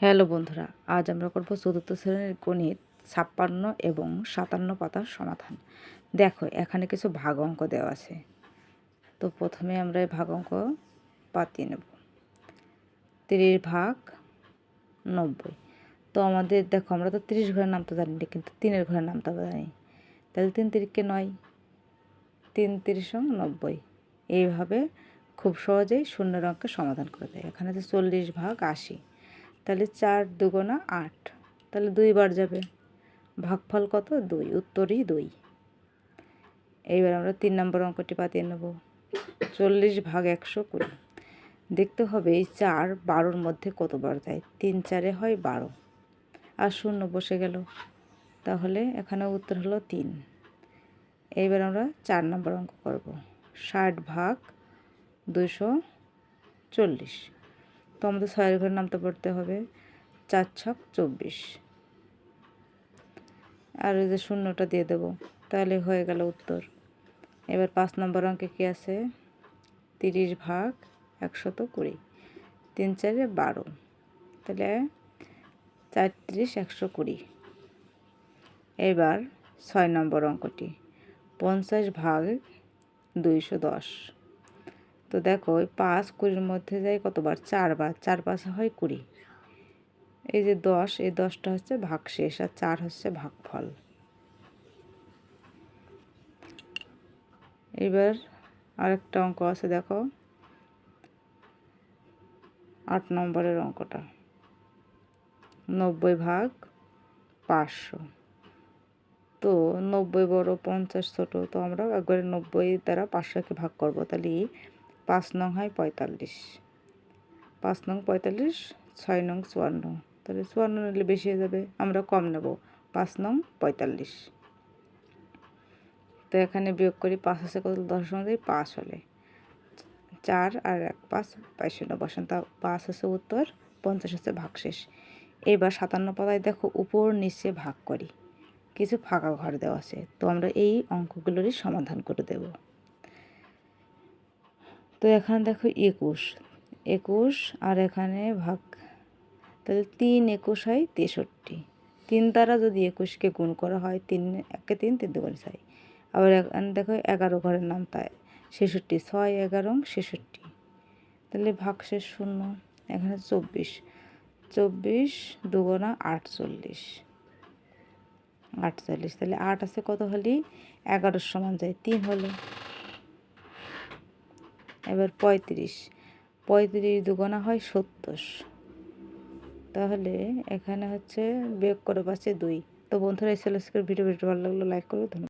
Hello বন্ধুরা, আজ আমরা করব চতুর্থ শ্রেণীর গণিত ৫৬ এবং ৫৭ পাতার সমাধান। দেখো এখানে কিছু ভাগ অঙ্ক দেওয়া আছে। তো প্রথমে আমরা এই ভাগ অঙ্ক পাতিয়ে নেব। ৩০ ভাগ ৯০। তো আমাদের দেখো আমরা তো ৩০ ঘরের নাম তো জানি না, কিন্তু ৩-এর ঘরের নাম তো জানি। তাহলে ৩ তিরিকে ৯, ৩ ৩০ ৯০। এইভাবে খুব সহজেই শূন্যের অঙ্কের সমাধান করে দেয়। এখানে আছে ৪০ ভাগ ৮০। তাহলে ৪ দুগুণা ৮, তাহলে ২ বার যাবে। ভাগফল কত? ২, উত্তরই ২। এইবার আমরা ৩ নম্বর অঙ্কটি পাতিয়ে নেব। ৪০ ভাগ ১২০। দেখতে হবে এই ৪ ১২-র মধ্যে কতবার যায়। ৩ ৪-এ হয় ১২, আর শূন্য বসে গেল, তাহলে এখানে উত্তর হলো ৩। এইবার আমরা ৪ নম্বর অঙ্ক করব। ৬০ ভাগ ২৪০। তো আমাদের ৬-এর ঘরের নামটা পড়তে হবে। ৪ ছক ২৪, আর ওই যে শূন্যটা দিয়ে দেব, তাহলে হয়ে গেল উত্তর। এবার ৫ নম্বর অঙ্কে কী আছে? ৩০ ভাগ ১২০। ৩ ৪-এ ১২, তাহলে ৪ ৩০ ১২০। এবার ৬ নম্বর অঙ্কটি ৫০ ভাগ ২১০। তো দেখো ওই ৫ ২০-র মধ্যে যায় কতবার? ৪ বার। ৪ ৫ হয় ২০। এই যে ১০, এই 10টা হচ্ছে ভাগশেষ, আর ৪ হচ্ছে ভাগফল। এবার আরেকটা অঙ্ক আছে, দেখো ৮ নম্বরের অঙ্কটা ৯০ ভাগ ৫০০। তো ৯০ বড়, ৫০ ছোট, তো আমরা একবারে ৯০ দ্বারা ৫০০-কে ভাগ করব। তাহলে ৫ নং হয় ৪৫। ৫ নং ৪৫, ৬ নং ৫৪। তাহলে ৫৪ নিলে বেশি হয়ে যাবে, আমরা কম নেব, ৫ নং ৪৫। তো এখানে বিয়োগ করি, 5 আছে কত? 10-এর মধ্যে 5 হলে 4 আর 1 5, ২২ বসান, তা 5 হচ্ছে উত্তর, 50 হচ্ছে ভাগশেষ। এবার ৫৭ পাতায় দেখো উপর নিচে ভাগ করি, কিছু ফাঁকা ঘর দেওয়া আছে। তো আমরা এই অঙ্কগুলোরই সমাধান করে দেব। তো এখানে দেখো ২১, ২১ আর এখানে ভাগ, তাহলে ৩ ২১ হয় ৬৩। ৩ দ্বারা যদি ২১-কে গুণ করা হয়, ৩ একে ৩, ৩ দুগুণে ৬। আবার এখানে দেখো ১১ ঘরের নাম, তাই ৬৬, ৬ ১১ ৬৬। তাহলে ভাগশেষ শূন্য। এখানে ২৪, ২৪ দুগুণা ৪৮, ৪৮। তাহলে ৮ আছে কত হলে ১১-র সমান যায় ৩ হলে। এবার ৩৫, ৩৫ দুগুণা হয় ৭০। তাহলে এখানে হচ্ছে বিয়োগ করে পাচ্ছে ২। তো বন্ধুরা, এই ছিল আজকের ভিডিও ভালো লাগলো লাইক করো, ধন্যবাদ।